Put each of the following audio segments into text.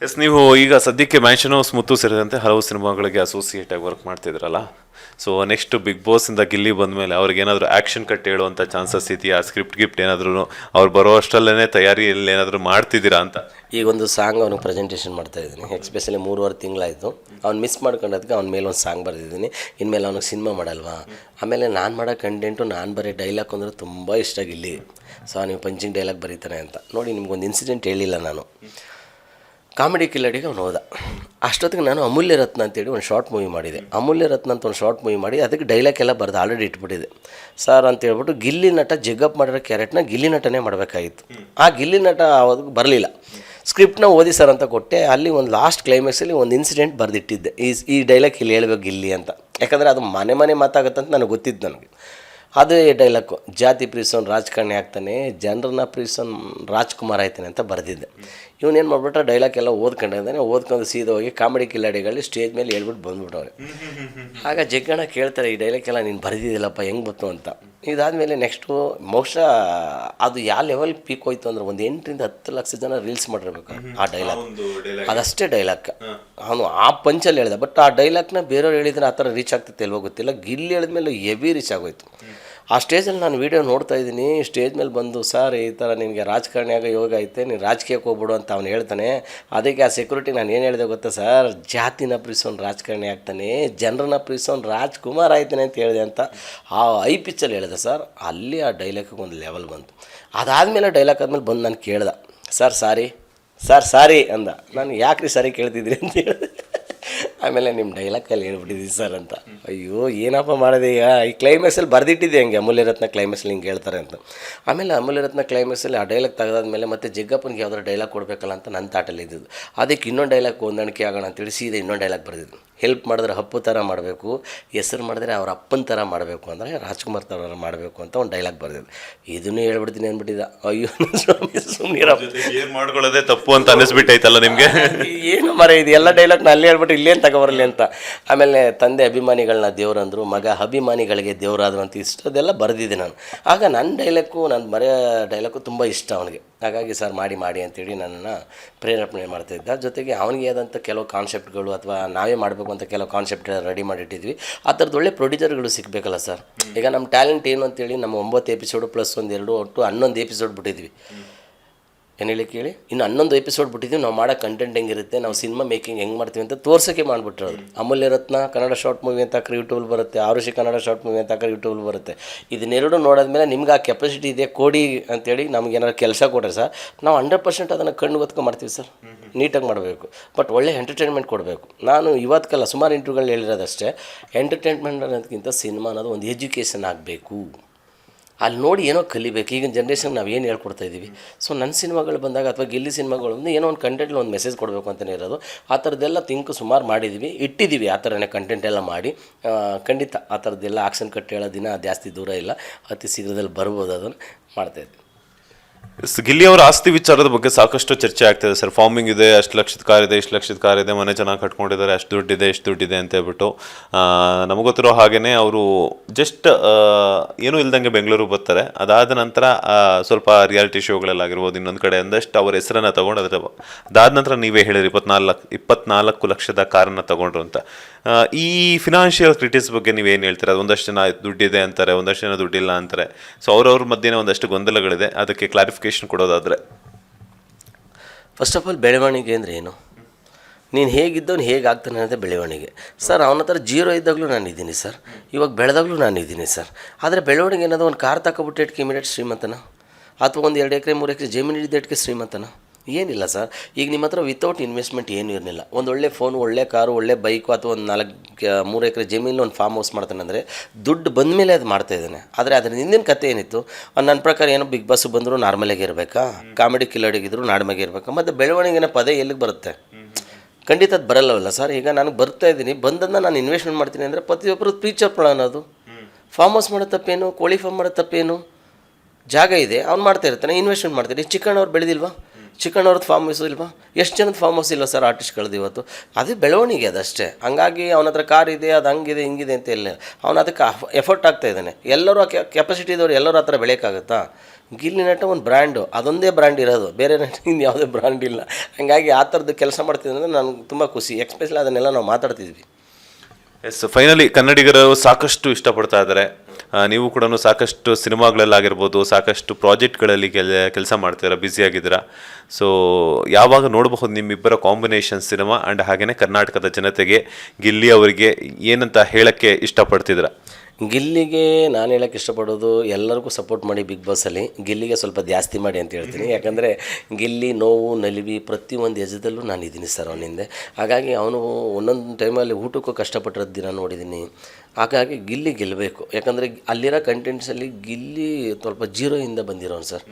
S, ನೀವು ಈಗ ಸದ್ಯಕ್ಕೆ ಮ್ಯಾನ್ಷನು ಸ್ಮೂತು ಸೇರಿದಂತೆ ಹಲವು ಸಿನಿಮಾಗಳಿಗೆ ಅಸೋಸಿಯೇಟ್ ಆಗಿ ವರ್ಕ್ ಮಾಡ್ತಿದ್ರಲ್ಲ. ಸೊ ನೆಕ್ಸ್ಟ್ ಬಿಗ್ ಬಾಸಿಂದ ಗಿಲ್ಲಿ ಬಂದಮೇಲೆ ಅವ್ರಿಗೆ ಏನಾದರೂ ಆ್ಯಕ್ಷನ್ ಕಟ್ ಹೇಳುವಂಥ ಚಾನ್ಸಸ್ ಇದೆಯಾ? ಸ್ಕ್ರಿಪ್ಟ್ ಗಿಫ್ಟ್ ಏನಾದರೂ ಅವ್ರು ಬರೋ ಅಷ್ಟರಲ್ಲೇ ತಯಾರಿಯಲ್ಲಿ ಏನಾದರೂ ಮಾಡ್ತಿದ್ದೀರಾ ಅಂತ? ಈಗ ಒಂದು ಸಾಂಗ್ ಅವ್ನಿಗೆ ಪ್ರೆಸೆಂಟೇಷನ್ ಮಾಡ್ತಾ ಇದ್ದೀನಿ. ಎಕ್ಸ್ಪೆಷಲಿ 3.5 ತಿಂಗಳಾಯಿತು. ಅವ್ನು ಮಿಸ್ ಮಾಡ್ಕೊಂಡೋದಕ್ಕೆ ಅವ್ನ ಮೇಲೆ ಒಂದು ಸಾಂಗ್ ಬರೆದಿದ್ದೀನಿ. ಇನ್ಮೇಲೆ ಅವ್ನಿಗೆ ಸಿನಿಮಾ ಮಾಡಲ್ವಾ? ಆಮೇಲೆ ನಾನು ಮಾಡೋ ಕಂಟೆಂಟು ನಾನು ಬರೀ ಡೈಲಾಗ್ ಅಂದರೆ ತುಂಬ ಇಷ್ಟ ಗಿಲ್ಲಿ. ಸೊ ನೀವು ಪಂಚಿಂಗ್ ಡೈಲಾಗ್ ಬರೀತಾನೆ ಅಂತ ನೋಡಿ. ನಿಮ್ಗೊಂದು ಇನ್ಸಿಡೆಂಟ್ ಹೇಳಿಲ್ಲ ನಾನು. ಕಾಮಿಡಿ ಕಿಲ್ಲಡಿಗೆ ಅವ್ನು ಹೋದ. ಅಷ್ಟೊತ್ತಿಗೆ ನಾನು ಅಮೂಲ್ಯ ರತ್ನ ಅಂತೇಳಿ ಒಂದು ಶಾರ್ಟ್ ಮೂವಿ ಮಾಡಿದೆ. ಅಮೂಲ್ಯ ರತ್ನ ಅಂತ ಒಂದು ಶಾರ್ಟ್ ಮೂವಿ ಮಾಡಿ ಅದಕ್ಕೆ ಡೈಲಾಗ್ ಎಲ್ಲ ಬರೆದು ಆಲ್ರೆಡಿ ಇಟ್ಬಿಟ್ಟಿದೆ. ಸರ್ ಅಂತ ಹೇಳ್ಬಿಟ್ಟು ಗಿಲ್ಲಿ ನಟ ಜಗ್ಗಪ್ ಮಾಡಿರೋ ಕ್ಯಾರೆಕ್ಟ್ನ ಗಿಲ್ಲಿ ನಟನೇ ಮಾಡಬೇಕಾಗಿತ್ತು. ಆ ಗಿಲ್ಲಿ ನಟ ಆವಾಗ ಬರಲಿಲ್ಲ. ಸ್ಕ್ರಿಪ್ಟ್ನ ಓದಿ ಸರ್ ಅಂತ ಕೊಟ್ಟೆ. ಅಲ್ಲಿ ಒಂದು ಲಾಸ್ಟ್ ಕ್ಲೈಮ್ಯಾಕ್ಸಲ್ಲಿ ಒಂದು ಇನ್ಸಿಡೆಂಟ್ ಬರೆದಿಟ್ಟಿದ್ದೆ, ಈ ಡೈಲಾಗ್ ಇಲ್ಲಿ ಹೇಳ್ಬೇಕು ಗಿಲ್ಲಿ ಅಂತ. ಯಾಕಂದರೆ ಅದು ಮನೆ ಮನೆ ಮಾತಾಗುತ್ತಂತ ನನಗೆ ಗೊತ್ತಿದ್ದು. ನನಗೆ ಅದೇ ಡೈಲಾಗು, ಜಾತಿ ಪ್ರೀಸೋನ್ ರಾಜಕಾರಣಿ ಆಗ್ತಾನೆ, ಜನರನ್ನ ಪ್ರೀಸೋನ್ ರಾಜ್ಕುಮಾರ್ ಆಯ್ತಾನೆ ಅಂತ ಬರೆದಿದ್ದೆ. ಇವನೇನು ಮಾಡ್ಬಿಟ್ಟ, ಡೈಲಾಗ್ ಎಲ್ಲ ಓದ್ಕೊಂಡಿದ್ದಾನೆ. ಓದ್ಕೊಂಡು ಸೀದಾ ಹೋಗಿ ಕಾಮಿಡಿ ಕಿಲ್ಲಾಡಿಗಳಲ್ಲಿ ಸ್ಟೇಜ್ ಮೇಲೆ ಹೇಳ್ಬಿಟ್ಟು ಬಂದ್ಬಿಟ್ಟವ್ರೆ. ಆಗ ಜಗ್ಗಣ್ಣ ಕೇಳ್ತಾರೆ, ಈ ಡೈಲಾಗ್ ಎಲ್ಲ ನೀನು ಬರೆದಿದ್ದಿಲ್ಲಪ್ಪ, ಹೆಂಗೆ ಬಂತು ಅಂತ. ಇದಾದಮೇಲೆ ನೆಕ್ಸ್ಟು ಬಹುಶಃ ಅದು ಯಾವ ಲೆವೆಲ್ ಪೀಕ್ ಹೋಯ್ತು ಅಂದ್ರೆ ಒಂದು 8 ರಿಂದ 10 ಲಕ್ಷ ಜನ ರೀಲ್ಸ್ ಮಾಡಿರ್ಬೇಕು ಆ ಡೈಲಾಗ್. ಅದಷ್ಟೇ ಡೈಲಾಗ್ ಅವನು ಆ ಪಂಚಲ್ಲಿ ಹೇಳಿದೆ. ಬಟ್ ಆ ಡೈಲಾಗ್ನ ಬೇರೆಯವ್ರು ಹೇಳಿದ್ರೆ ಆ ಥರ ರೀಚ್ ಆಗ್ತೈತೆ ಇಲ್ವೋ ಗೊತ್ತಿಲ್ಲ. ಗಿಲ್ಲಿ ಹೇಳಿದ್ಮೇಲೆ ಹೆವಿ ರೀಚ್ ಆಗೋಯ್ತು. ಆ ಸ್ಟೇಜಲ್ಲಿ ನಾನು ವೀಡಿಯೋ ನೋಡ್ತಾ ಇದ್ದೀನಿ. ಸ್ಟೇಜ್ ಮೇಲೆ ಬಂದು, ಸರ್ ಈ ಥರ ನಿನಗೆ ರಾಜಕಾರಣಿಯಾಗ ಯೋಗ ಐತೆ, ನೀನು ರಾಜಕೀಯಕ್ಕೆ ಹೋಗ್ಬಿಡು ಅಂತ ಅವ್ನು ಹೇಳ್ತಾನೆ. ಅದಕ್ಕೆ ಆ ಸೆಕ್ಯೂರಿಟಿ ನಾನು ಏನು ಹೇಳಿದೆ ಗೊತ್ತಾ ಸರ್, ಜಾತಿನ ಪ್ರೀಸೋನ್ ರಾಜಕಾರಣಿ ಆಗ್ತಾನೆ, ಜನರನ್ನ ಪ್ರೀಸೋನ್ ರಾಜ್ಕುಮಾರ್ ಆಯ್ತಾನೆ ಅಂತ ಹೇಳಿದೆ ಅಂತ ಆ ಪಿಚ್ಚಲ್ಲಿ ಹೇಳಿದೆ ಸರ್. ಅಲ್ಲಿ ಆ ಡೈಲಾಗಿಗೆ ಒಂದು ಲೆವೆಲ್ ಬಂತು. ಅದಾದಮೇಲೆ ಡೈಲಾಗ್ ಆದಮೇಲೆ ಬಂದು ನಾನು ಕೇಳ್ದೆ, ಸರ್ ಸಾರಿ ಅಂದ. ನಾನು ಯಾಕ್ರಿ ಸಾರಿ ಕೇಳ್ತಿದ್ರಿ ಅಂತ ಹೇಳಿದೆ. ಆಮೇಲೆ ನಿಮ್ಮ ಡೈಲಾಗಲ್ಲಿ ಹೇಳ್ಬಿಟ್ಟಿದ್ದೀವಿ ಸರ್ ಅಂತ. ಅಯ್ಯೋ ಏನಪ್ಪ ಮಾಡೋದು ಈಗ, ಈ ಕ್ಲೈಮ್ಯಾಕ್ಸಲ್ಲಿ ಬರೆದಿಟ್ಟಿದ್ದೆ ಹಂಗೆ ಅಮೂಲ್ಯ ರತ್ನ ಕ್ಲೈಮ್ಯಾಕ್ಸಲ್ಲಿ ಹಿಂಗೆ ಹೇಳ್ತಾರೆ ಅಂತ. ಆಮೇಲೆ ಅಮೂಲ್ಯ ರತ್ನ ಕ್ಲೈಮ್ಯಾಕ್ಸಲ್ಲಿ ಆ ಡೈಲಾಗ್ ತೆಗೆದಾದ್ಮೇಲೆ ಮತ್ತೆ ಜಗ್ಗಪ್ಪನಿಗೆ ಯಾವ್ದಾರು ಡೈಲಾಗ್ ಕೊಡಬೇಕಲ್ಲ ಅಂತ ನನ್ನ ತಾಟಲ್ಲಿ ಇದ್ದಿದ್ದು. ಅದಕ್ಕೆ ಇನ್ನೊಂದು ಡೈಲಾಗ್ ಹೊಂದಾಣಿಕೆ ಆಗೋಣ ಅಂತೇಳಿ ಸೀದಾ ಇನ್ನೊಂದು ಡೈಲಾಗ್ ಬರೆದಿದ್ದು. ಹೆಲ್ಪ್ ಮಾಡಿದ್ರೆ ಅಪ್ಪು ಥರ ಮಾಡಬೇಕು, ಹೆಸರು ಮಾಡಿದ್ರೆ ಅವ್ರ ಅಪ್ಪನ ಥರ ಮಾಡಬೇಕು ಅಂದರೆ ರಾಜ್ಕುಮಾರ್ ಥರ ಮಾಡಬೇಕು ಅಂತ ಒಂದು ಡೈಲಾಗ್ ಬರೆದಿದ್ದು. ಇದನ್ನು ಹೇಳ್ಬಿಡ್ತೀನಿ ಅಂದ್ಬಿಟ್ಟಿದ್ದ. ಅಯ್ಯೋ ಸ್ವಾಮಿ ಸುಮ್ಮನಿರಪ್ಪ, ಏನು ಮಾಡ್ಕೊಳ್ಳೋದೇ ತಪ್ಪು ಅಂತ ಅನ್ನಿಸ್ಬಿಟ್ಟೈತಲ್ಲ ನಿಮಗೆ? ಏನು ಮರ ಇದು ಎಲ್ಲ ಡೈಲಾಗ್ನ ಅಲ್ಲಿ ಹೇಳ್ಬಿಟ್ಟು ಇಲ್ಲೇನು ತಗೊಬರಲಿ ಅಂತ. ಆಮೇಲೆ ತಂದೆ ಅಭಿಮಾನಿಗಳನ್ನ ದೇವ್ರಂದರು, ಮಗ ಅಭಿಮಾನಿಗಳಿಗೆ ದೇವರಾದರು ಅಂತ ಇಷ್ಟದೆಲ್ಲ ಬರೆದಿದ್ದೆ ನಾನು. ಆಗ ನನ್ನ ಡೈಲಾಗು, ನಾನು ಬರೆಯೋ ಡೈಲಾಗು ತುಂಬ ಇಷ್ಟ ಅವನಿಗೆ. ಹಾಗಾಗಿ ಸರ್ ಮಾಡಿ ಅಂತೇಳಿ ನನ್ನನ್ನು ಪ್ರೇರೇಪಣೆ ಮಾಡ್ತಾಯಿದ್ದ. ಜೊತೆಗೆ ಅವನಿಗೆ ಆದಂಥ ಕೆಲವು ಕಾನ್ಸೆಪ್ಟ್ಗಳು ಅಥವಾ ನಾವೇ ಮಾಡಬೇಕು ಅಂತ ಕೆಲವು ಕಾನ್ಸೆಪ್ಟ್ ರೆಡಿ ಮಾಡಿಟ್ಟಿದ್ವಿ. ಆ ಥರದ್ದು ಒಳ್ಳೆ ಪ್ರೊಡ್ಯೂಸರ್ಗಳು ಸಿಗಬೇಕಲ್ಲ ಸರ್. ಈಗ ನಮ್ಮ ಟ್ಯಾಲೆಂಟ್ ಏನು ಅಂತೇಳಿ ನಮ್ಮ 9 ಎಪಿಸೋಡು ಪ್ಲಸ್ 1 2 ಒಟ್ಟು 11 ಎಪಿಸೋಡ್ ಬಿಟ್ಟಿದ್ವಿ. ಏನು ಹೇಳಿ ಕೇಳಿ, ಇನ್ನು 11 ಎಪಿಸೋಡ್ ಬಿಟ್ಟಿದ್ದೀವಿ. ನಾವು ಮಾಡೋ ಕಂಟೆಂಟ್ ಹೆಂಗಿರುತ್ತೆ, ನಾವು ಸಿನಿಮಾ ಮೇಕಿಂಗ್ ಹೆಂಗೆ ಮಾಡ್ತೀವಿ ಅಂತ ತೋರ್ಸೋಕ್ಕೆ ಮಾಡಿಬಿಟ್ಟಿರೋದು. ಅಮೂಲ್ಯ ರತ್ನ ಕನ್ನಡ ಶಾರ್ಟ್ ಮೂವಿ ಅಂತ ಹಾಕಿ ಯೂಟ್ಯೂಬ್ ಬರುತ್ತೆ, ಆರುಷಿ ಕನ್ನಡ ಶಾರ್ಟ್ ಮೂವಿ ಅಂತ ಹಾಕಿ ಯೂಟ್ಯೂಬ್ ಬರುತ್ತೆ. ಇದನ್ನೆರಡು ನೋಡಿದ್ಮೇಲೆ ನಿಮ್ಗೆ ಆ ಕೆಪಾಸಿಟಿ ಇದೆ ಕೊಡಿ ಅಂತೇಳಿ ನಮ್ಗೆ ಏನಾದ್ರು ಕೆಲಸ ಕೊಟ್ಟರೆ ಸರ್, ನಾವು 100% ಅದನ್ನು ಕಣ್ಣು ಹೊತ್ಕೊಂಡು ಮಾಡ್ತೀವಿ ಸರ್. ನೀಟಾಗಿ ಮಾಡಬೇಕು, ಬಟ್ ಒಳ್ಳೆ ಎಂಟರ್ಟೈನ್ಮೆಂಟ್ ಕೊಡಬೇಕು. ನಾನು ಇವತ್ತಲ್ಲ ಸುಮಾರು ಇಂಟರ್ವ್ಯೂಗಳು ಹೇಳಿರೋದಷ್ಟೇ, ಎಂಟರ್ಟೈನ್ಮೆಂಟ್ ಅನ್ನೋದಕ್ಕಿಂತ ಸಿನಿಮಾ ಅನ್ನೋದು ಒಂದು ಎಜುಕೇಷನ್ ಆಗಬೇಕು. ಅಲ್ಲಿ ನೋಡಿ ಏನೋ ಕಲಿಬೇಕು. ಈಗಿನ ಜನ್ರೇಷನ್ಗೆ ನಾವು ಏನು ಹೇಳ್ಕೊಡ್ತಾಯಿದ್ದೀವಿ. ಸೊ ನನ್ನ ಸಿನಿಮಾಗಳು ಬಂದಾಗ ಅಥವಾ ಗಿಲ್ಲಿ ಸಿನಿಮಾಗಳು ಅಂದರೆ ಏನೋ ಒಂದು ಕಂಟೆಂಟ್ಲಿ ಒಂದು ಮೆಸೇಜ್ ಕೊಡಬೇಕು ಅಂತಲೇ ಇರೋದು. ಆ ಥರದ್ದೆಲ್ಲ ಸುಮಾರು ಮಾಡಿದ್ದೀವಿ, ಇಟ್ಟಿದ್ದೀವಿ. ಆ ಥರನೇ ಕಂಟೆಂಟ್ ಎಲ್ಲ ಮಾಡಿ ಖಂಡಿತ ಆ ಥರದ್ದೆಲ್ಲ ಆಕ್ಷನ್ ಕಟ್ ಹೇಳೋ ದಿನ ಜಾಸ್ತಿ ದೂರ ಇಲ್ಲ, ಅತಿ ಶೀಘ್ರದಲ್ಲಿ ಬರ್ಬೋದು. ಅದನ್ನು ಮಾಡ್ತಾಯಿದ್ವಿ. ಗಿಲ್ಲಿ ಅವರ ಆಸ್ತಿ ವಿಚಾರದ ಬಗ್ಗೆ ಸಾಕಷ್ಟು ಚರ್ಚೆ ಆಗ್ತಿದೆ ಸರ್. ಫಾರ್ಮಿಂಗ್ ಇದೆ, ಅಷ್ಟು ಲಕ್ಷದ ಕಾರ್ ಇದೆ, ಇಷ್ಟು ಲಕ್ಷದ ಕಾರ್ ಇದೆ, ಮನೆ ಚೆನ್ನಾಗಿ ಕಟ್ಕೊಂಡಿದ್ದಾರೆ, ಅಷ್ಟು ದುಡ್ಡಿದೆ, ಇಷ್ಟು ದುಡ್ಡಿದೆ ಅಂತ ಹೇಳ್ಬಿಟ್ಟು ನಮಗೊತ್ತಿರೋ ಹಾಗೆಯೇ ಅವರು ಜಸ್ಟ್ ಏನೂ ಇಲ್ದಂಗೆ ಬೆಂಗಳೂರಿಗೆ ಬರ್ತಾರೆ. ಅದಾದ ನಂತರ ಸ್ವಲ್ಪ ರಿಯಾಲಿಟಿ ಶೋಗಳಲ್ಲಾಗಿರ್ಬೋದು, ಇನ್ನೊಂದು ಕಡೆ ಒಂದಷ್ಟು ಅವ್ರ ಹೆಸರನ್ನು ತೊಗೊಂಡು ಅದಾದ ನಂತರ ನೀವೇ ಹೇಳಿರಿ 24 ಲಕ್ಷದ ಕಾರನ್ನು ತೊಗೊಂಡ್ರು ಅಂತ. ಈ ಫಿನಾನ್ಷಿಯಲ್ ಕ್ರಿಟಿಕ್ಸ್ ಬಗ್ಗೆ ನೀವೇನು ಹೇಳ್ತೀರಾ? ಒಂದಷ್ಟು ಜನ ದುಡ್ಡಿದೆ ಅಂತಾರೆ, ಒಂದಷ್ಟು ಜನ ದುಡ್ಡಿಲ್ಲ ಅಂತಾರೆ. ಸೊ ಅವ್ರವ್ರ ಮಧ್ಯೆ ಒಂದಷ್ಟು ಗೊಂದಲಗಳಿದೆ, ಅದಕ್ಕೆ ಕ್ಲಾರಿಫಿಕೇಶನ್ ಕೊಡೋದಾದರೆ. ಫಸ್ಟ್ ಆಫ್ ಆಲ್ ಬೆಳವಣಿಗೆ ಅಂದರೆ ಏನು? ನೀನು ಹೇಗಿದ್ದವನು ಹೇಗಾಗ್ತಾನೆ ಅನ್ನೋದೇ ಬೆಳವಣಿಗೆ ಸರ್. ಅವನ ಹತ್ರ 0 ಇದ್ದಾಗಲೂ ನಾನು ಇದ್ದೀನಿ ಸರ್, ಇವಾಗ ಬೆಳೆದಾಗಲೂ ನಾನು ಇದ್ದೀನಿ ಸರ್. ಆದರೆ ಬೆಳವಣಿಗೆ ಅನ್ನೋದು ಒಂದು ಕಾರ್ ತಗೊಬಿಟ್ಟು ಇಟ್ಕೆ ಇಮಿಡಿಯೇಟ್ ಶ್ರೀಮಂತನ, ಅಥವಾ ಒಂದು 2 ಎಕರೆ 3 ಎಕರೆ ಜಮೀನು ಇದ್ದಕ್ಕೆ ಶ್ರೀಮಂತನ? ಏನಿಲ್ಲ ಸರ್. ಈಗ ನಿಮ್ಮ ಹತ್ರ ವಿತೌಟ್ ಇನ್ವೆಸ್ಟ್ಮೆಂಟ್ ಏನೂ ಇರಲಿಲ್ಲ. ಒಂದು ಒಳ್ಳೆ ಫೋನು, ಒಳ್ಳೆ ಕಾರು, ಒಳ್ಳೆ ಬೈಕು, ಅಥವಾ ಒಂದು 3 ಎಕರೆ ಜಮೀನು ಒಂದು ಫಾರ್ಮ್ ಹೌಸ್ ಮಾಡ್ತಾನೆ ಅಂದರೆ ದುಡ್ಡು ಬಂದ ಮೇಲೆ ಅದು ಮಾಡ್ತಾಯಿದ್ದಾನೆ. ಆದರೆ ಅದರ ಹಿಂದಿನ ಕತೆ ಏನಿತ್ತು? ನನ್ನ ಪ್ರಕಾರ ಏನೋ ಬಿಗ್ ಬಾಸ್ ಬಂದರೂ ನಾರ್ಮಲಾಗಿ ಇರಬೇಕಾ, ಕಾಮಿಡಿ ಕಿಲ್ಲಡಿಗಿದ್ರು ನಾರ್ಮಲಾಗಿ ಇರಬೇಕಾ? ಮತ್ತು ಬೆಳವಣಿಗೆನ ಪದ ಎಲ್ಲಿಗೆ ಬರುತ್ತೆ? ಖಂಡಿತ ಅದು ಬರಲ್ಲವಲ್ಲ ಸರ್. ಈಗ ನಾನು ಬರ್ತಾ ಇದ್ದೀನಿ, ಬಂದನ್ನು ನಾನು ಇನ್ವೆಸ್ಟ್ಮೆಂಟ್ ಮಾಡ್ತೀನಿ ಅಂದರೆ ಪ್ರತಿಯೊಬ್ಬರು ಫ್ಯೂಚರ್ ಪ್ಲಾನ್ ಅದು. ಫಾರ್ಮ್ ಹೌಸ್ ಮಾಡೋ ತಪ್ಪೇನು? ಕೋಳಿ ಫಾರ್ಮ್ ಮಾಡೋ ತಪ್ಪೇನು? ಜಾಗ ಇದೆ, ಅವ್ನು ಮಾಡ್ತಾ ಇರ್ತಾನೆ, ಇನ್ವೆಸ್ಟ್ಮೆಂಟ್ ಮಾಡ್ತಾರೆ. ಚಿಕ್ಕಣ್ಣ ಅವ್ರು ಬೆಳೆದಿಲ್ವಾ? ಚಿಕನ್ ಅವ್ರದ್ದು ಫಾರ್ಮ್ ಹೌಸ್ ಇಲ್ವಾ? ಎಷ್ಟು ಜನದ ಫಾರ್ಮ್ ಹೌಸ್ ಇಲ್ಲ ಸರ್ ಆರ್ಟಿಸ್ಟ್ಗಳದ್ದು ಇವತ್ತು? ಅದೇ ಬೆಳವಣಿಗೆ ಅದಷ್ಟೇ. ಹಂಗಾಗಿ ಅವನ ಹತ್ರ ಕಾರ್ ಇದೆ, ಅದು ಹಂಗಿದೆ ಹಿಂಗಿದೆ ಅಂತ ಇಲ್ಲ, ಅವನು ಅದಕ್ಕೆ ಎಫರ್ಟ್ ಆಗ್ತಾ ಇದ್ದಾನೆ. ಎಲ್ಲರೂ ಕೆಪಾಸಿಟಿ ಇದ್ದವ್ರು ಎಲ್ಲರೂ ಹತ್ರ ಬೆಳೆಯೋಕ್ಕಾಗುತ್ತಾ? ಗಿಲ್ಲಿ ನಟ ಒಂದು ಬ್ರ್ಯಾಂಡು, ಅದೊಂದೇ ಬ್ರ್ಯಾಂಡ್ ಇರೋದು, ಬೇರೆ ನಟ ಇನ್ನು ಯಾವುದೇ ಬ್ರ್ಯಾಂಡ್ ಇಲ್ಲ. ಹಂಗಾಗಿ ಆ ಥರದ್ದು ಕೆಲಸ ಮಾಡ್ತಿದ್ದೆ ಅಂದರೆ ನನಗೆ ತುಂಬ ಖುಷಿ. ಎಕ್ಸ್ಪೆಷಲಿ ಅದನ್ನೆಲ್ಲ ನಾವು ಮಾತಾಡ್ತಿದ್ವಿ. ಎಸ್, ಫೈನಲಿ ಕನ್ನಡಿಗರು ಸಾಕಷ್ಟು ಇಷ್ಟಪಡ್ತಾ ಇದ್ದಾರೆ. ನೀವು ಕೂಡ ಸಾಕಷ್ಟು ಸಿನಿಮಾಗಳಲ್ಲಾಗಿರ್ಬೋದು, ಸಾಕಷ್ಟು ಪ್ರಾಜೆಕ್ಟ್ಗಳಲ್ಲಿ ಕೆಲಸ ಮಾಡ್ತೀರಾ, ಬ್ಯುಸಿಯಾಗಿದ್ದೀರಾ. ಸೊ ಯಾವಾಗ ನೋಡಬಹುದು ನಿಮ್ಮಿಬ್ಬರ ಕಾಂಬಿನೇಷನ್ ಸಿನಿಮಾ? ಆ್ಯಂಡ್ ಹಾಗೆಯೇ ಕರ್ನಾಟಕದ ಜನತೆಗೆ ಗಿಲ್ಲಿ ಅವರಿಗೆ ಏನಂತ ಹೇಳೋಕ್ಕೆ ಇಷ್ಟಪಡ್ತಿದ್ದೀರಾ? ಗಿಲ್ಲಿಗೆ ನಾನು ಹೇಳೋಕ್ಕೆ ಇಷ್ಟಪಡೋದು, ಎಲ್ಲರಿಗೂ ಸಪೋರ್ಟ್ ಮಾಡಿ ಬಿಗ್ ಬಾಸಲ್ಲಿ. ಗಿಲ್ಲಿಗೆ ಸ್ವಲ್ಪ ಜಾಸ್ತಿ ಮಾಡಿ ಅಂತ ಹೇಳ್ತೀನಿ. ಯಾಕಂದರೆ ಗಿಲ್ಲಿ ನೋವು ನಲಿವಿ ಪ್ರತಿಯೊಂದು ಹೆಜ್ಜೆದಲ್ಲೂ ನಾನು ಇದ್ದೀನಿ ಸರ್ ಅವನ ಹಿಂದೆ. ಹಾಗಾಗಿ ಅವನು ಒಂದೊಂದು ಟೈಮಲ್ಲಿ ಊಟಕ್ಕೂ ಕಷ್ಟಪಟ್ಟಿರೋದು ದಿನ ನೋಡಿದ್ದೀನಿ. ಹಾಗಾಗಿ ಗಿಲ್ಲಿ ಗೆಲ್ಲಬೇಕು. ಯಾಕಂದರೆ ಅಲ್ಲಿರೋ ಕಂಟೆಂಟ್ಸಲ್ಲಿ ಗಿಲ್ಲಿ ಸ್ವಲ್ಪ ಜೀರೋಯಿಂದ ಬಂದಿರೋನು ಸರ್,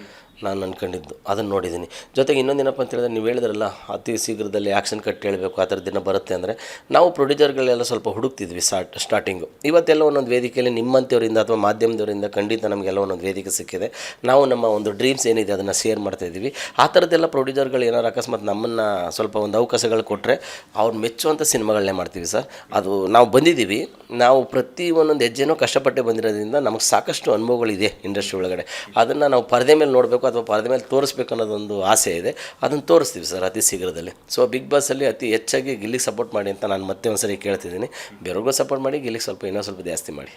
ನಾನು ಅಂದ್ಕೊಂಡಿದ್ದು ಅದನ್ನು ನೋಡಿದ್ದೀನಿ. ಜೊತೆಗೆ ಇನ್ನೊಂದೇನಪ್ಪ ಅಂತ ಹೇಳಿದ್ರೆ, ನೀವು ಹೇಳಿದ್ರಲ್ಲ ಅತಿ ಶೀಘ್ರದಲ್ಲಿ ಆ್ಯಕ್ಷನ್ ಕಟ್ ಹೇಳಬೇಕು ಆ ಥರದ ದಿನ ಬರುತ್ತೆ ಅಂದರೆ, ನಾವು ಪ್ರೊಡ್ಯೂಸರ್ಗಳೆಲ್ಲ ಸ್ವಲ್ಪ ಹುಡುಕ್ತಿದ್ವಿ ಸ್ಟಾರ್ಟಿಂಗು. ಇವತ್ತೆಲ್ಲ ಒಂದೊಂದು ವೇದಿಕೆಯಲ್ಲಿ ನಿಮ್ಮಂಥವರಿಂದ ಅಥವಾ ಮಾಧ್ಯಮದವರಿಂದ ಖಂಡಿತ ನಮಗೆಲ್ಲ ಒಂದೊಂದು ವೇದಿಕೆ ಸಿಕ್ಕಿದೆ. ನಾವು ನಮ್ಮ ಒಂದು ಡ್ರೀಮ್ಸ್ ಏನಿದೆ ಅದನ್ನು ಶೇರ್ ಮಾಡ್ತಾಯಿದ್ದೀವಿ. ಆ ಥರದ್ದೆಲ್ಲ ಪ್ರೊಡ್ಯೂಸರ್ಗಳು ಏನಾರು ಅಕಸ್ಮಾತ್ ನಮ್ಮನ್ನು ಸ್ವಲ್ಪ ಒಂದು ಅವಕಾಶಗಳು ಕೊಟ್ಟರೆ ಅವ್ರು ಮೆಚ್ಚುವಂಥ ಸಿನಿಮಾಗಳನ್ನೇ ಮಾಡ್ತೀವಿ ಸರ್. ಅದು ನಾವು ಬಂದಿದ್ದೀವಿ, ನಾವು ಪ್ರತಿ ಒಂದೊಂದು ಹೆಜ್ಜೆನೂ ಕಷ್ಟಪಟ್ಟೆ ಬಂದಿರೋದ್ರಿಂದ ನಮಗೆ ಸಾಕಷ್ಟು ಅನುಭವಗಳಿದೆ ಇಂಡಸ್ಟ್ರಿ ಒಳಗಡೆ. ಅದನ್ನು ನಾವು ಪರದೆ ಮೇಲೆ ನೋಡಬೇಕು ಅಥವಾ ಪರದೆ ಮೇಲೆ ತೋರಿಸ್ಬೇಕು ಅನ್ನೋದೊಂದು ಆಸೆ ಇದೆ. ಅದನ್ನು ತೋರಿಸ್ತೀವಿ ಸರ್ ಅತಿ ಶೀಘ್ರದಲ್ಲಿ. ಸೊ ಬಿಗ್ ಬಾಸಲ್ಲಿ ಅತಿ ಹೆಚ್ಚಾಗಿ ಗಿಲ್ಲಿಗೆ ಸಪೋರ್ಟ್ ಮಾಡಿ ಅಂತ ನಾನು ಮತ್ತೆ ಒಂದು ಸರಿ ಕೇಳ್ತಿದ್ದೀನಿ. ಬೇರೆಗೂ ಸಪೋರ್ಟ್ ಮಾಡಿ, ಗಿಲ್ಲಿಗೆ ಸ್ವಲ್ಪ ಇನ್ನೂ ಸ್ವಲ್ಪ ಜಾಸ್ತಿ ಮಾಡಿ.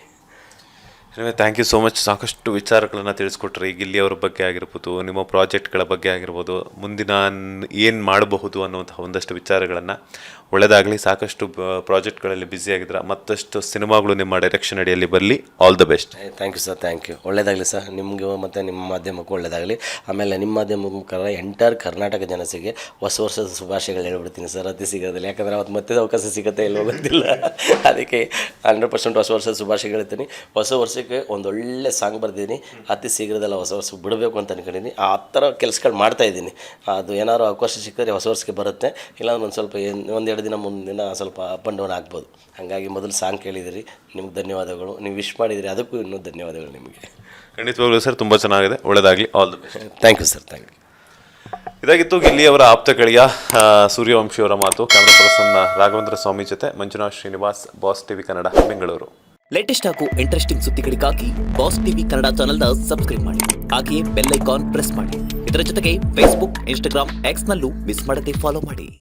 Thank you so much. ಸಾಕಷ್ಟು ವಿಚಾರಗಳನ್ನು ತಿಳಿಸ್ಕೊಟ್ರಿ, ಗಿಲ್ಲಿ ಅವ್ರ ಬಗ್ಗೆ ಆಗಿರ್ಬೋದು, ನಿಮ್ಮ ಪ್ರಾಜೆಕ್ಟ್ಗಳ ಬಗ್ಗೆ ಆಗಿರ್ಬೋದು, ಮುಂದಿನ ಏನು ಮಾಡಬಹುದು ಅನ್ನುವಂಥ ಒಂದಷ್ಟು ವಿಚಾರಗಳನ್ನು. ಒಳ್ಳೆಯದಾಗಲಿ, ಸಾಕಷ್ಟು ಪ್ರಾಜೆಕ್ಟ್ಗಳಲ್ಲಿ ಬ್ಯುಸಿಯಾಗಿದ್ರೆ ಮತ್ತಷ್ಟು ಸಿನಿಮಾಗಳು ನಿಮ್ಮ ಡೈರೆಕ್ಷನ್ ಅಡಿಯಲ್ಲಿ ಬರಲಿ. All the best. Thank you sir, thank you. ಒಳ್ಳೆಯದಾಗಲಿ ಸರ್, ನಿಮಗೂ ಮತ್ತು ನಿಮ್ಮ ಮಾಧ್ಯಮಕ್ಕೂ ಒಳ್ಳೆಯದಾಗಲಿ. ಆಮೇಲೆ ನಿಮ್ಮ ಮಾಧ್ಯಮ ಮುಖಾಂತರ ಎಂಟೈರ್ ಕರ್ನಾಟಕ ಜನತೆಗೆ ಹೊಸ ವರ್ಷದ ಶುಭಾಶಯಗಳು ಹೇಳ್ಬಿಡ್ತೀನಿ ಸರ್ ಅತಿ ಶೀಘ್ರದಲ್ಲಿ. ಯಾಕಂದರೆ ಅವತ್ತು ಮತ್ತೆ ಅವಕಾಶ ಸಿಗುತ್ತೆ ಇಲ್ಲೋ ಗೊತ್ತಿಲ್ಲ. ಅದಕ್ಕೆ 100% ಹೊಸ ವರ್ಷದ ಶುಭಾಶಯಗಳು ಹೇಳ್ತೀನಿ. ಹೊಸ ವರ್ಷಕ್ಕೆ ಒಂದೊಳ್ಳೆ ಸಾಂಗ್ ಬರ್ದಿದ್ದೀನಿ. ಅತಿ ಶೀಘ್ರದಲ್ಲ ಹೊಸ ವರ್ಷ ಬಿಡಬೇಕು ಅಂತ ಅಂದ್ಕೊಂಡಿದ್ದೀನಿ. ಆ ಥರ ಕೆಲಸಗಳು ಮಾಡ್ತಾಯಿದ್ದೀನಿ. ಅದು ಏನಾದ್ರು ಅವಕಾಶ ಸಿಕ್ಕಿದ್ರೆ ಹೊಸ ವರ್ಷಕ್ಕೆ ಬರುತ್ತೆ. ಇಲ್ಲಾಂದ್ರೆ ಒಂದು ಸ್ವಲ್ಪ ಒಂದೆರಡು ದಿನ ಮುಂದಿನ ಸ್ವಲ್ಪ ಅಪ್ ಆ್ಯಂಡ್ ಡೌನ್ ಆಗ್ಬೋದು. ಹಾಗಾಗಿ ಮೊದಲು ಸಾಂಗ್ ಕೇಳಿದಿರಿ, ನಿಮ್ಗೆ ಧನ್ಯವಾದಗಳು. ನೀವು ವಿಶ್ ಮಾಡಿದಿರಿ, ಅದಕ್ಕೂ ಇನ್ನೂ ಧನ್ಯವಾದಗಳು ನಿಮಗೆ. ಖಂಡಿತವಾಗ್ಲೂ ಸರ್, ತುಂಬ ಚೆನ್ನಾಗಿದೆ. ಒಳ್ಳೆಯದಾಗಲಿ. All the best. Thank you sir, thank you. ಇದಾಗಿತ್ತು ಗಿಲ್ಲಿಯವರ ಆಪ್ತ ಗೆಳೆಯ ಸೂರ್ಯವಂಶಿಯವರ ಮಾತು. ಕ್ಯಾಮ್ರಾ ಪರ್ಸನ್ ರಾಘವೇಂದ್ರ ಸ್ವಾಮಿ ಜೊತೆ Manjunath Srinivas, boss TV Kannada, Bengaluru. Latest ಹಾಗೂ ಇಂಟ್ರೆಸ್ಟಿಂಗ್ ಸುದ್ದಿಗಳಿಗಾಗಿ ಬಾಸ್ ಟಿವಿ ಕನ್ನಡ ಚಾನೆಲ್ನ ಸಬ್ಸ್ಕ್ರೈಬ್ ಮಾಡಿ. ಹಾಗೆಯೇ ಬೆಲ್ ಐಕಾನ್ ಪ್ರೆಸ್ ಮಾಡಿ. ಇದರ ಜೊತೆಗೆ ಫೇಸ್ಬುಕ್, ಇನ್ಸ್ಟಾಗ್ರಾಮ್, ಎಕ್ಸ್ನಲ್ಲೂ ಮಿಸ್ ಮಾಡದೆ ಫಾಲೋ ಮಾಡಿ.